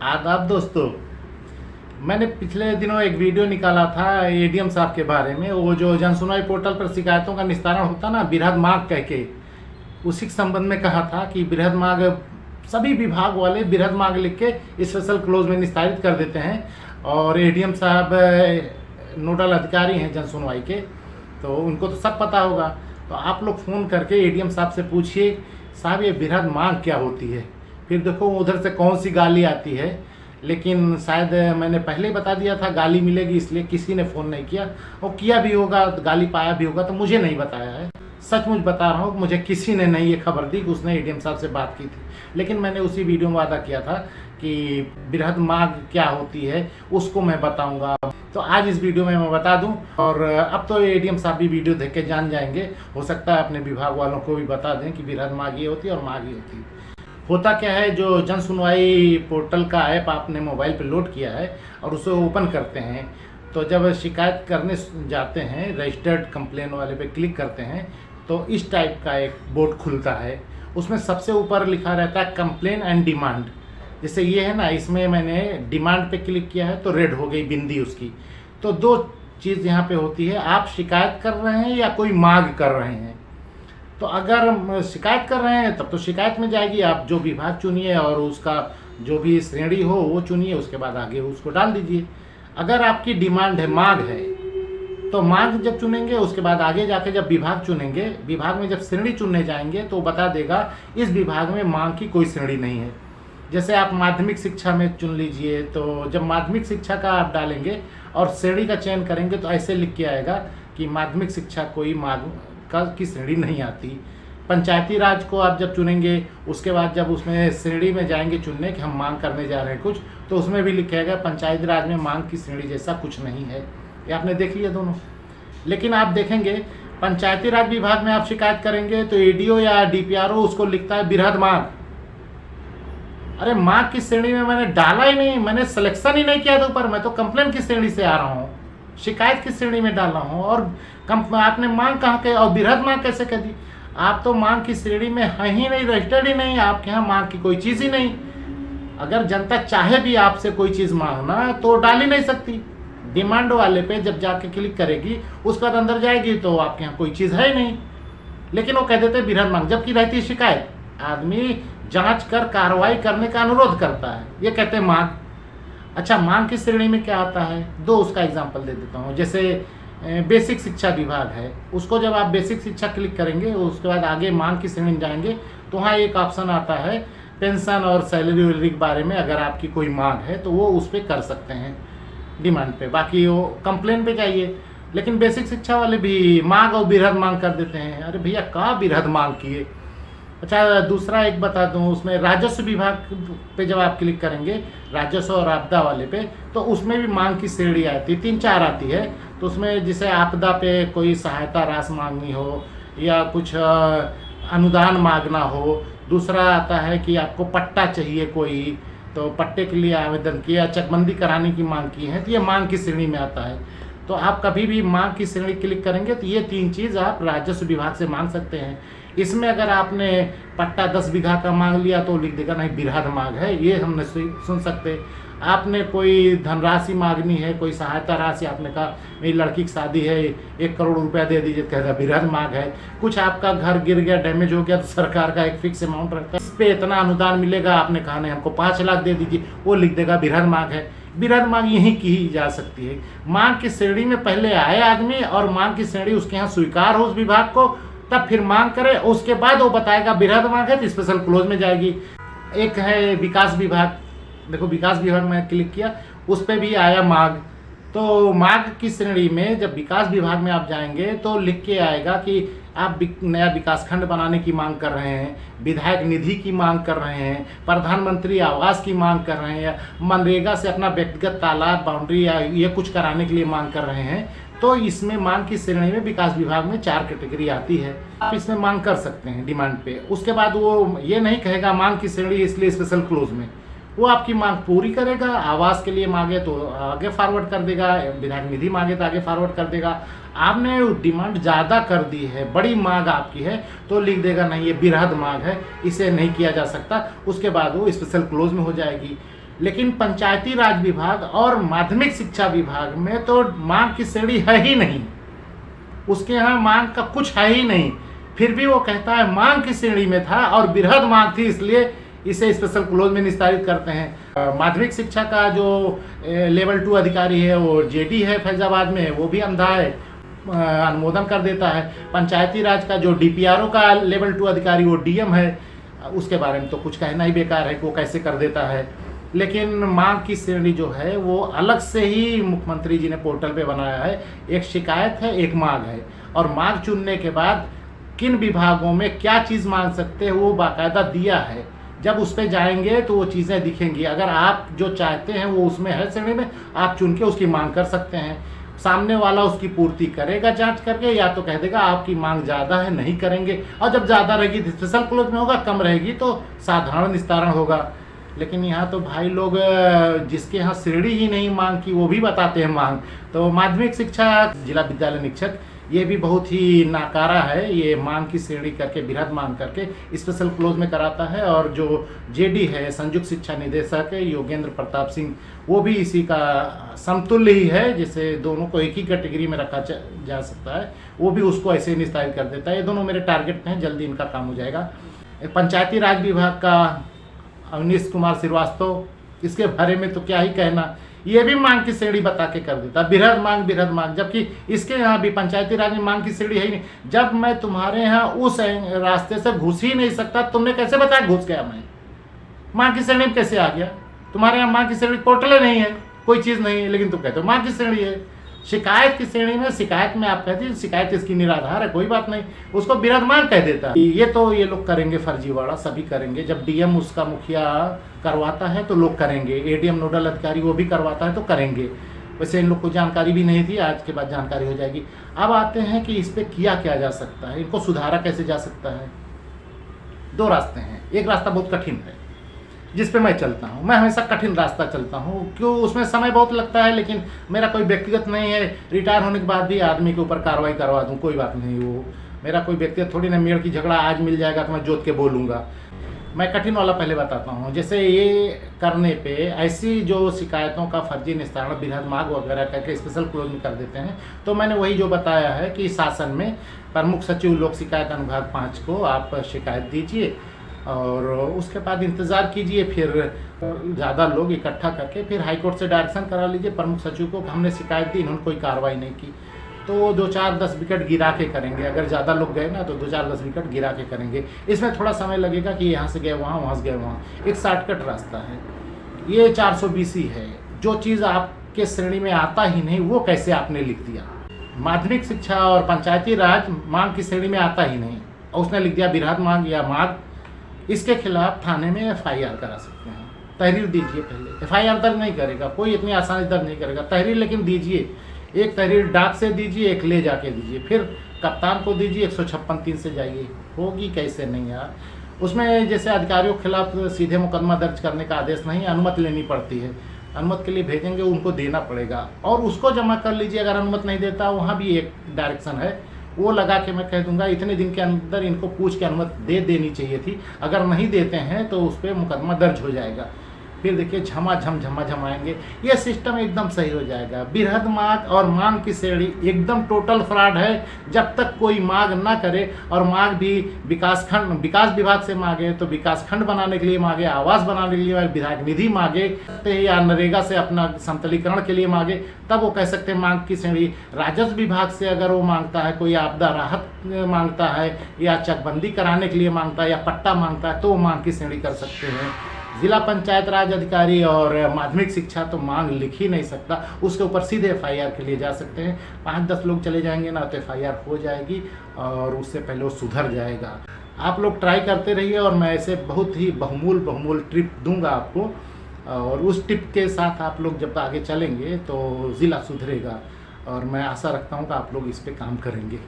आदाब दोस्तों। मैंने पिछले दिनों एक वीडियो निकाला था एडीएम साहब के बारे में। वो जो जनसुनवाई पोर्टल पर शिकायतों का निस्तारण होता ना, बृहद मांग कह के, उसी के संबंध में कहा था कि बृहद मांग सभी विभाग वाले बृहद मांग लिख के स्पेशल क्लोज में निस्तारित कर देते हैं। और एडीएम साहब नोडल अधिकारी हैं जनसुनवाई के, तो उनको तो सब पता होगा। तो आप लोग फ़ोन करके एडीएम साहब से पूछिए, साहब ये बृहद मांग क्या होती है। फिर देखो उधर से कौन सी गाली आती है। लेकिन शायद मैंने पहले ही बता दिया था गाली मिलेगी, इसलिए किसी ने फ़ोन नहीं किया। और किया भी होगा, गाली पाया भी होगा, तो मुझे नहीं बताया है। सचमुच बता रहा हूँ, मुझे किसी ने नहीं ये खबर दी कि उसने एडीएम साहब से बात की थी। लेकिन मैंने उसी वीडियो में वादा किया था कि बृहद मांग क्या होती है उसको मैं बताऊंगा। तो आज इस वीडियो में मैं बता दूं। और अब तो एडीएम साहब भी वीडियो देख के जान जाएंगे। हो सकता है अपने विभाग वालों को भी बता दें कि बृहद मांग ये होती है और मांग ये होती है। होता क्या है, जो जन सुनवाई पोर्टल का ऐप आपने मोबाइल पे लोड किया है और उसे ओपन करते हैं, तो जब शिकायत करने जाते हैं रजिस्टर्ड कंप्लेन वाले पे क्लिक करते हैं तो इस टाइप का एक बोर्ड खुलता है। उसमें सबसे ऊपर लिखा रहता है कंप्लेन एंड डिमांड। जैसे ये है ना, इसमें मैंने डिमांड पे क्लिक किया है तो रेड हो गई बिंदी उसकी। तो दो चीज़ यहाँ पे होती है, आप शिकायत कर रहे हैं या कोई मांग कर रहे हैं। तो अगर शिकायत कर रहे हैं तब तो शिकायत में जाएगी, आप जो विभाग चुनिए और उसका जो भी श्रेणी हो वो चुनिए, उसके बाद आगे उसको डाल दीजिए। अगर आपकी डिमांड है, मांग है, तो मांग जब चुनेंगे उसके बाद आगे जाके जब विभाग चुनेंगे, विभाग में जब श्रेणी चुनने जाएंगे तो बता देगा इस विभाग में मांग की कोई श्रेणी नहीं है। जैसे आप माध्यमिक शिक्षा में चुन लीजिए, तो जब माध्यमिक शिक्षा का आप डालेंगे और श्रेणी का चयन करेंगे तो ऐसे लिख के आएगा कि माध्यमिक शिक्षा कोई मांग की श्रेणी नहीं आती। पंचायती राज को आप जब चुनेंगे उसके बाद जब उसमें श्रेणी में जाएंगे चुनने कि हम मांग करने जा रहे हैं कुछ, तो उसमें भी लिखेगा पंचायती राज में मांग की श्रेणी जैसा कुछ नहीं है। ये आपने देख लिया दोनों। लेकिन आप देखेंगे पंचायती राज विभाग में आप शिकायत करेंगे तो एडीओ या डीपीआरओ उसको लिखता है बृहद मांग। अरे मांग की श्रेणी में मैंने डाला ही नहीं, मैंने सिलेक्शन ही नहीं किया था ऊपर। मैं तो कंप्लेन की श्रेणी से आ रहा हूँ, शिकायत की श्रेणी में डाला हूँ। और आपने मांग कहाँ के और बृहद मांग कैसे कह दी। आप तो मांग की श्रेणी में है ही नहीं, रजिस्टर्ड ही नहीं, आपके यहाँ मांग की कोई चीज़ ही नहीं। अगर जनता चाहे भी आपसे कोई चीज़ मांगना तो डाल ही नहीं सकती। डिमांड वाले पे जब जाके क्लिक करेगी उसके बाद अंदर जाएगी तो आपके यहाँ कोई चीज़ है ही नहीं। लेकिन वो कह देते बृहद मांग, जबकि रहती है शिकायत। आदमी जांच कर कार्रवाई करने का अनुरोध करता है, ये कहते हैं मांग। अच्छा, मांग की श्रेणी में क्या आता है, दो उसका एग्जांपल दे देता हूँ। जैसे बेसिक शिक्षा विभाग है, उसको जब आप बेसिक शिक्षा क्लिक करेंगे उसके बाद आगे मांग की श्रेणी में जाएंगे तो वहाँ एक ऑप्शन आता है पेंशन और सैलरी वैलरी के बारे में। अगर आपकी कोई मांग है तो वो उस पर कर सकते हैं डिमांड पे, बाकी वो कंप्लेन पे जाइए। लेकिन बेसिक शिक्षा वाले भी मांग और बृहद मांग कर देते हैं। अरे भैया कहाँ बृहद मांग किए। अच्छा, दूसरा एक बता दूं, उसमें राजस्व विभाग पे जब आप क्लिक करेंगे, राजस्व और आपदा वाले पे, तो उसमें भी मांग की श्रेणी आती है, 3-4 आती है। तो उसमें जैसे आपदा पे कोई सहायता राशि मांगनी हो या कुछ अनुदान मांगना हो। दूसरा आता है कि आपको पट्टा चाहिए कोई, तो पट्टे के लिए आवेदन किया, चकबंदी कराने की मांग की है, तो ये मांग की श्रेणी में आता है। तो आप कभी भी मांग की श्रेणी क्लिक करेंगे तो ये 3 चीज़ आप राजस्व विभाग से मांग सकते हैं। इसमें अगर आपने पट्टा 10 बीघा का मांग लिया तो लिख देगा नहीं बृहद मांग है, ये हम नहीं सुन सकते। आपने कोई धनराशि मांगनी है, कोई सहायता राशि, आपने कहा मेरी लड़की की शादी है 1 करोड़ रुपया दे दीजिए, कहता बृहद मांग है। कुछ आपका घर गिर गया, डैमेज हो गया, तो सरकार का एक फिक्स अमाउंट रखता है, इस पे इतना अनुदान मिलेगा, आपने कहा नहीं हमको 5 लाख दे दीजिए, वो लिख देगा बृहद मांग है। बृहद मांग यही की जा सकती है। मांग की श्रेणी में पहले आए आदमी और मांग की श्रेणी उसके यहाँ स्वीकार हो उस विभाग को, तब फिर मांग करे, उसके बाद वो बताएगा बृहद मांग है तो स्पेशल क्लोज में जाएगी। एक है विकास विभाग, देखो विकास विभाग में क्लिक किया, उस पर भी आया मांग। तो मांग की श्रेणी में जब विकास विभाग में आप जाएंगे तो लिख के आएगा कि आप नया विकास खंड बनाने की मांग कर रहे हैं, विधायक निधि की मांग कर रहे हैं, प्रधानमंत्री आवास की मांग कर रहे हैं, या मनरेगा से अपना व्यक्तिगत तालाब बाउंड्री या ये कुछ कराने के लिए मांग कर रहे हैं। तो इसमें मांग की श्रेणी में विकास विभाग में 4 कैटेगरी आती है, आप इसमें मांग कर सकते हैं डिमांड पे। उसके बाद वो ये नहीं कहेगा मांग की श्रेणी इसलिए स्पेशल क्लोज में, वो आपकी मांग पूरी करेगा। आवास के लिए मांगे तो आगे फॉरवर्ड कर देगा, विधायक निधि मांगे तो आगे फॉरवर्ड कर देगा। आपने डिमांड ज़्यादा कर दी है, बड़ी मांग आपकी है, तो लिख देगा नहीं ये बृहद मांग है, इसे नहीं किया जा सकता। उसके बाद वो स्पेशल क्लोज में हो जाएगी। लेकिन पंचायती राज विभाग और माध्यमिक शिक्षा विभाग में तो मांग की श्रेणी है ही नहीं, उसके यहाँ मांग का कुछ है ही नहीं। फिर भी वो कहता है मांग की श्रेणी में था और बृहद मांग थी, इसलिए इसे स्पेशल क्लोज में निस्तारित करते हैं। माध्यमिक शिक्षा का जो लेवल 2 अधिकारी है वो जेडी है फैजाबाद में, वो भी अंधा है, अनुमोदन कर देता है। पंचायती राज का जो डीपीआरओ का लेवल 2 अधिकारी वो डीएम है, उसके बारे में तो कुछ कहना ही बेकार है कि वो कैसे कर देता है। लेकिन मांग की श्रेणी जो है वो अलग से ही मुख्यमंत्री जी ने पोर्टल पे बनाया है। एक शिकायत है, एक मांग है, और मांग चुनने के बाद किन विभागों में क्या चीज़ मांग सकते हैं वो बाकायदा दिया है। जब उस पर जाएंगे तो वो चीज़ें दिखेंगी। अगर आप जो चाहते हैं वो उसमें है श्रेणी में, आप चुन के उसकी मांग कर सकते हैं। सामने वाला उसकी पूर्ति करेगा जांच करके, या तो कह देगा आपकी मांग ज़्यादा है, नहीं करेंगे। और जब ज़्यादा रहेगी तो स्पेशल क्लोज में होगा, कम रहेगी तो साधारण निस्तारण होगा। लेकिन यहाँ तो भाई लोग जिसके यहाँ श्रेणी ही नहीं मांग की वो भी बताते हैं मांग। तो माध्यमिक शिक्षा जिला विद्यालय निरीक्षक ये भी बहुत ही नाकारा है, ये मांग की श्रेणी करके बृहद मांग करके स्पेशल क्लोज में कराता है। और जो जेडी है संयुक्त शिक्षा निदेशक योगेंद्र प्रताप सिंह, वो भी इसी का समतुल्य ही है, जिसे दोनों को एक ही कैटेगरी में रखा जा सकता है, वो भी उसको ऐसे ही निस्तारित कर देता है। ये दोनों मेरे टारगेट हैं, जल्दी इनका काम हो जाएगा। पंचायती राज विभाग का अवनीश कुमार श्रीवास्तव, इसके बारे में तो क्या ही कहना, ये भी मांग की श्रेणी बता के कर देता, बृहद मांग, जबकि इसके यहाँ भी पंचायती राज में मांग की श्रेणी है ही नहीं। जब मैं तुम्हारे यहाँ उस रास्ते से घुस ही नहीं सकता, तुमने कैसे बताया घुस गया मैं? मांग की श्रेणी में कैसे आ गया? तुम्हारे यहाँ मांग की श्रेणी पोर्टल नहीं है, कोई चीज़ नहीं है, लेकिन तुम कहते हो मांग की श्रेणी है। शिकायत की श्रेणी में, शिकायत में आप कहते हैं शिकायत इसकी निराधार है, कोई बात नहीं, उसको बृहद मांग कह देता है। ये तो ये लोग करेंगे फर्जीवाड़ा, सभी करेंगे। जब डीएम उसका मुखिया करवाता है तो लोग करेंगे, एडीएम नोडल अधिकारी वो भी करवाता है तो करेंगे। वैसे इन लोग को जानकारी भी नहीं थी, आज के बाद जानकारी हो जाएगी। अब आते हैं कि इस पर किया क्या जा सकता है, इनको सुधारा कैसे जा सकता है। 2 रास्ते हैं। एक रास्ता बहुत कठिन है जिस पे मैं चलता हूँ, मैं हमेशा कठिन रास्ता चलता हूँ, क्यों उसमें समय बहुत लगता है, लेकिन मेरा कोई व्यक्तिगत नहीं है। रिटायर होने के बाद भी आदमी के ऊपर कार्रवाई करवा दूँ, कोई बात नहीं, वो मेरा कोई व्यक्तिगत थोड़ी ना, मेड़ की झगड़ा आज मिल जाएगा तो मैं जोत के बोलूँगा। मैं कठिन वाला पहले बताता हूँ। जैसे ये करने पे ऐसी जो शिकायतों का फर्जी निस्तारण बृहद मांग वगैरह करके स्पेशल क्लोज में कर देते हैं, तो मैंने वही जो बताया है कि शासन में प्रमुख सचिव लोक शिकायत अनुभाग 5 को आप शिकायत दीजिए और उसके बाद इंतज़ार कीजिए, फिर ज़्यादा लोग इकट्ठा करके फिर हाईकोर्ट से डायरेक्शन करा लीजिए प्रमुख सचिव को, हमने शिकायत दी, इन्होंने कोई कार्रवाई नहीं की, तो 2-4-10 विकेट गिरा के करेंगे। अगर ज़्यादा लोग गए ना तो 2-4-10 विकेट गिरा के करेंगे। इसमें थोड़ा समय लगेगा कि यहाँ से गए वहाँ, वहाँ से गए वहाँ, एक शॉर्टकट रास्ता है। ये 420 है। जो चीज़ आपके श्रेणी में आता ही नहीं वो कैसे आपने लिख दिया। माध्यमिक शिक्षा और पंचायती राज मांग की श्रेणी में आता ही नहीं और उसने लिख दिया बृहद मांग या मांग, इसके खिलाफ थाने में FIR करा सकते हैं। तहरीर दीजिए पहले, FIR दर्ज नहीं करेगा कोई, इतनी आसानी दर्ज नहीं करेगा तहरीर, लेकिन दीजिए। एक तहरीर डाक से दीजिए, एक ले जाके दीजिए, फिर कप्तान को दीजिए, 156(3) से जाइए। होगी कैसे नहीं यार। उसमें जैसे अधिकारियों के खिलाफ सीधे मुकदमा दर्ज करने का आदेश नहीं, अनुमति लेनी पड़ती है। अनुमति के लिए भेजेंगे, उनको देना पड़ेगा और उसको जमा कर लीजिए। अगर अनुमति नहीं देता, वहाँ भी एक डायरेक्शन है, वो लगा के मैं कह दूंगा इतने दिन के अंदर इनको पूछ के अनुमति दे देनी चाहिए थी। अगर नहीं देते हैं तो उस पर मुकदमा दर्ज हो जाएगा। फिर देखिए झमाझम आएंगे, ये सिस्टम एकदम सही हो जाएगा। बृहद मांग और मांग की श्रेणी एकदम टोटल फ्रॉड है। जब तक कोई मांग ना करे, और मांग भी विकास विभाग से मांगे तो विकास खंड बनाने के लिए मांगे, आवास बनाने के लिए विधायक निधि मांगे, या नरेगा से अपना समतलीकरण के लिए मांगे, तब वो कह सकते हैं मांग की श्रेणी। राजस्व विभाग से अगर वो मांगता है, कोई आपदा राहत मांगता है, या चकबंदी कराने के लिए मांगता है, या पट्टा मांगता है, तो वो मांग की श्रेणी कर सकते हैं। जिला पंचायत राज अधिकारी और माध्यमिक शिक्षा तो मांग लिख ही नहीं सकता, उसके ऊपर सीधे FIR के लिए जा सकते हैं। 5-10 लोग चले जाएंगे ना तो FIR हो जाएगी और उससे पहले वो सुधर जाएगा। आप लोग ट्राई करते रहिए और मैं ऐसे बहुत ही बहुमूल टिप दूंगा आपको, और उस टिप के साथ आप लोग जब आगे चलेंगे तो ज़िला सुधरेगा, और मैं आशा रखता हूँ कि आप लोग इस पर काम करेंगे।